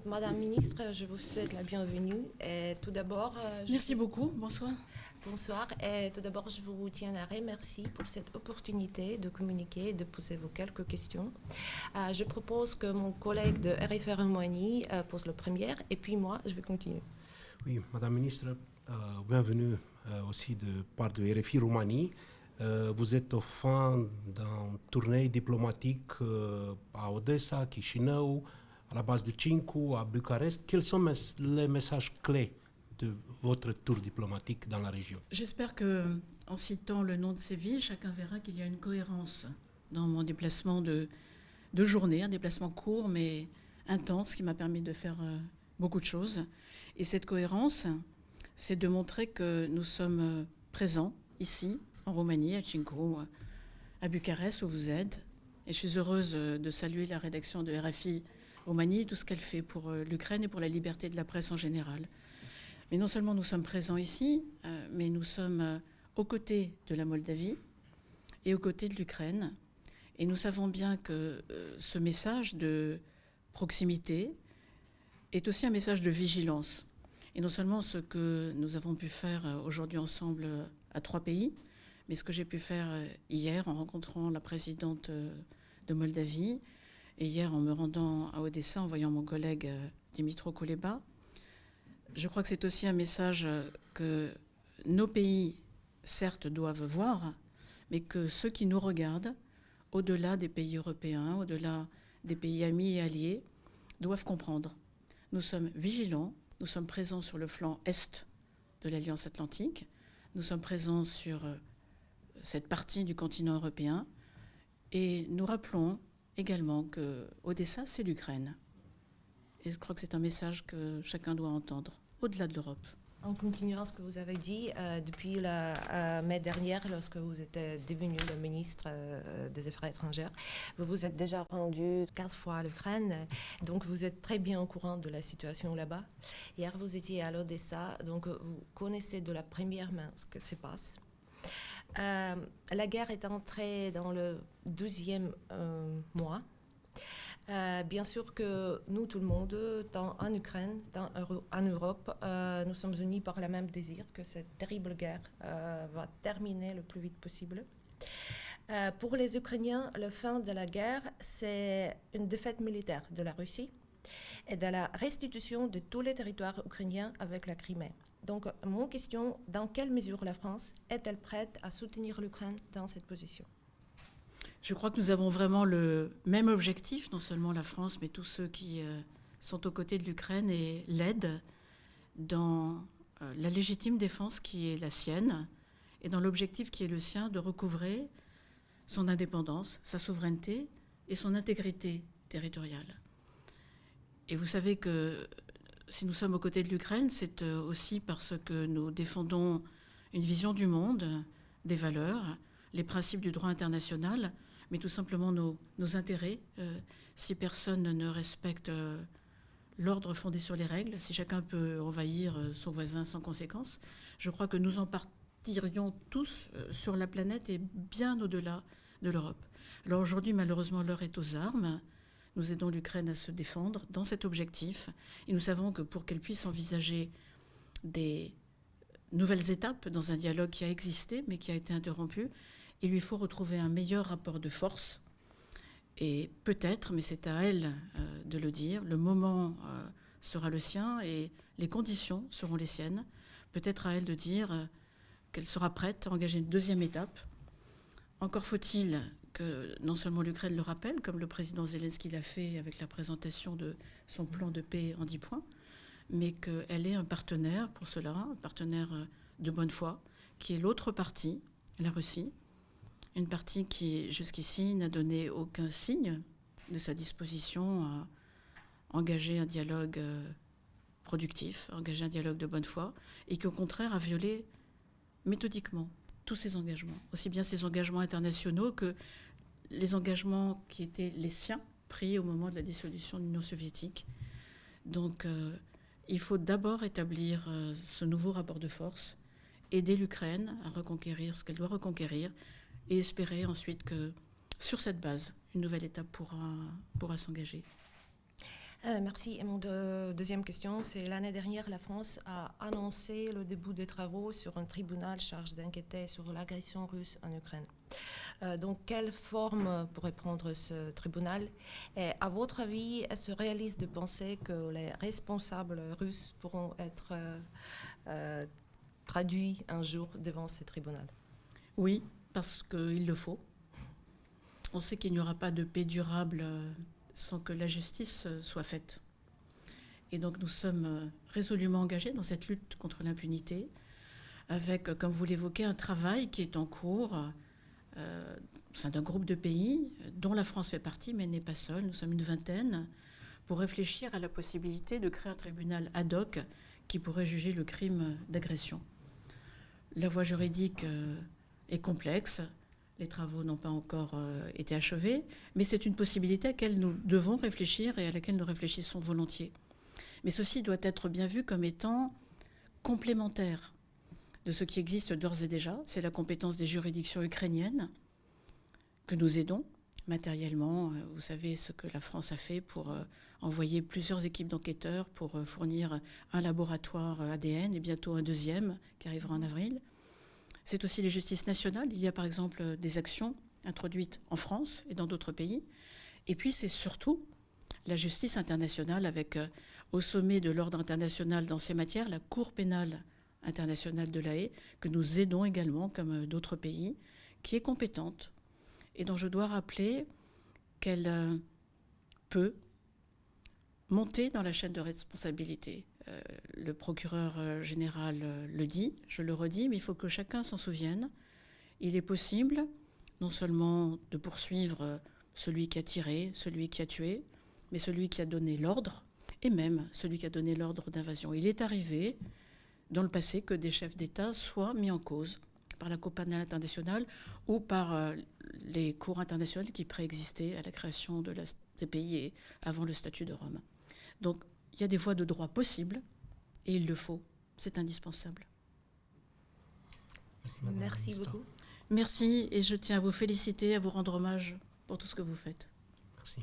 Madame la Ministre, je vous souhaite la bienvenue. Et tout d'abord, Merci beaucoup, bonsoir. Bonsoir. Et tout d'abord, je vous tiens à remercier pour cette opportunité de communiquer et de poser vos quelques questions. Je propose que mon collègue de RFR Roumanie pose la première et puis moi, je vais continuer. Oui, Madame la Ministre, bienvenue aussi de part de RFI Roumanie. Vous êtes au fin d'une tournée diplomatique à Odessa, Chișinău, à la base de Cincu, à Bucarest. Quels sont les messages clés de votre tour diplomatique dans la région? J'espère qu'en citant le nom de ces villes, chacun verra qu'il y a une cohérence dans mon déplacement de journée, un déplacement court mais intense qui m'a permis de faire beaucoup de choses. Et cette cohérence, c'est de montrer que nous sommes présents ici, en Roumanie, à Cincu, à Bucarest, où vous êtes. Et je suis heureuse de saluer la rédaction de RFI Roumanie, tout ce qu'elle fait pour l'Ukraine et pour la liberté de la presse en général. Mais non seulement nous sommes présents ici, mais nous sommes aux côtés de la Moldavie et aux côtés de l'Ukraine. Et nous savons bien que ce message de proximité est aussi un message de vigilance. Et non seulement ce que nous avons pu faire aujourd'hui ensemble à 3 pays, mais ce que j'ai pu faire hier en rencontrant la présidente de Moldavie, et hier en me rendant à Odessa en voyant mon collègue Dimitro Kuleba. Je crois que c'est aussi un message que nos pays, certes, doivent voir, mais que ceux qui nous regardent, au-delà des pays européens, au-delà des pays amis et alliés, doivent comprendre. Nous sommes vigilants, nous sommes présents sur le flanc est de l'Alliance Atlantique, nous sommes présents sur cette partie du continent européen, et nous rappelons également que Odessa, c'est l'Ukraine. Et je crois que c'est un message que chacun doit entendre, au-delà de l'Europe. En continuant ce que vous avez dit, depuis la mai dernière, lorsque vous êtes devenu le ministre des Affaires étrangères, vous vous êtes déjà rendu 4 fois à l'Ukraine, donc vous êtes très bien au courant de la situation là-bas. Hier, vous étiez à l'Odessa, donc vous connaissez de la première main ce que se passe. La guerre est entrée dans le 12e mois. Bien sûr que nous, tout le monde, tant en Ukraine, tant en Europe, nous sommes unis par le même désir que cette terrible guerre va terminer le plus vite possible. Pour les Ukrainiens, la fin de la guerre, c'est une défaite militaire de la Russie et de la restitution de tous les territoires ukrainiens avec la Crimée. Donc, mon question, dans quelle mesure la France est-elle prête à soutenir l'Ukraine dans cette position? Je crois que nous avons vraiment le même objectif, non seulement la France, mais tous ceux qui sont aux côtés de l'Ukraine et l'aident dans la légitime défense qui est la sienne et dans l'objectif qui est le sien de recouvrer son indépendance, sa souveraineté et son intégrité territoriale. Et vous savez que si nous sommes aux côtés de l'Ukraine, c'est aussi parce que nous défendons une vision du monde, des valeurs, les principes du droit international, mais tout simplement nos intérêts. Si personne ne respecte l'ordre fondé sur les règles, si chacun peut envahir son voisin sans conséquence, je crois que nous en partirions tous sur la planète et bien au-delà de l'Europe. Alors aujourd'hui, malheureusement, l'heure est aux armes. Nous aidons l'Ukraine à se défendre dans cet objectif. Et nous savons que pour qu'elle puisse envisager des nouvelles étapes dans un dialogue qui a existé, mais qui a été interrompu, il lui faut retrouver un meilleur rapport de force. Et peut-être, mais c'est à elle de le dire, le moment sera le sien et les conditions seront les siennes. Peut-être à elle de dire qu'elle sera prête à engager une deuxième étape. Encore faut-il que non seulement l'Ukraine le rappelle, comme le président Zelensky l'a fait avec la présentation de son plan de paix en 10 points, mais qu'elle ait un partenaire pour cela, un partenaire de bonne foi, qui est l'autre partie, la Russie, une partie qui, jusqu'ici, n'a donné aucun signe de sa disposition à engager un dialogue productif, à engager un dialogue de bonne foi, et qui, au contraire, a violé méthodiquement tous ses engagements, aussi bien ses engagements internationaux que les engagements qui étaient les siens, pris au moment de la dissolution de l'Union soviétique. Donc, il faut d'abord établir ce nouveau rapport de force, aider l'Ukraine à reconquérir ce qu'elle doit reconquérir, et espérer ensuite que, sur cette base, une nouvelle étape pourra s'engager. Merci. Et mon deuxième question, c'est l'année dernière, la France a annoncé le début des travaux sur un tribunal chargé d'enquêter sur l'agression russe en Ukraine. Donc, quelle forme pourrait prendre ce tribunal? Et à votre avis, est-ce réaliste de penser que les responsables russes pourront être traduits un jour devant ce tribunal? Oui, parce qu'il le faut. On sait qu'il n'y aura pas de paix durable sans que la justice soit faite. Et donc nous sommes résolument engagés dans cette lutte contre l'impunité, avec, comme vous l'évoquez, un travail qui est en cours au sein d'un groupe de pays dont la France fait partie, mais n'est pas seule. Nous sommes une vingtaine pour réfléchir à la possibilité de créer un tribunal ad hoc qui pourrait juger le crime d'agression. La voie juridique est complexe. Les travaux n'ont pas encore été achevés, mais c'est une possibilité à laquelle nous devons réfléchir et à laquelle nous réfléchissons volontiers. Mais ceci doit être bien vu comme étant complémentaire de ce qui existe d'ores et déjà. C'est la compétence des juridictions ukrainiennes que nous aidons matériellement. Vous savez ce que la France a fait pour envoyer plusieurs équipes d'enquêteurs pour fournir un laboratoire ADN et bientôt un deuxième qui arrivera en avril. C'est aussi les justices nationales. Il y a par exemple des actions introduites en France et dans d'autres pays. Et puis c'est surtout la justice internationale avec au sommet de l'ordre international dans ces matières la Cour pénale internationale de La Haye, que nous aidons également comme d'autres pays, qui est compétente et dont je dois rappeler qu'elle peut monter dans la chaîne de responsabilité. Le procureur général le dit, je le redis, mais il faut que chacun s'en souvienne. Il est possible non seulement de poursuivre celui qui a tiré, celui qui a tué, mais celui qui a donné l'ordre, et même celui qui a donné l'ordre d'invasion. Il est arrivé dans le passé que des chefs d'État soient mis en cause par la Cour pénale internationale ou par les cours internationales qui préexistaient à la création de la CPI et avant le statut de Rome. Donc, il y a des voies de droit possibles, et il le faut. C'est indispensable. Merci beaucoup. Merci, et je tiens à vous féliciter, à vous rendre hommage pour tout ce que vous faites. Merci.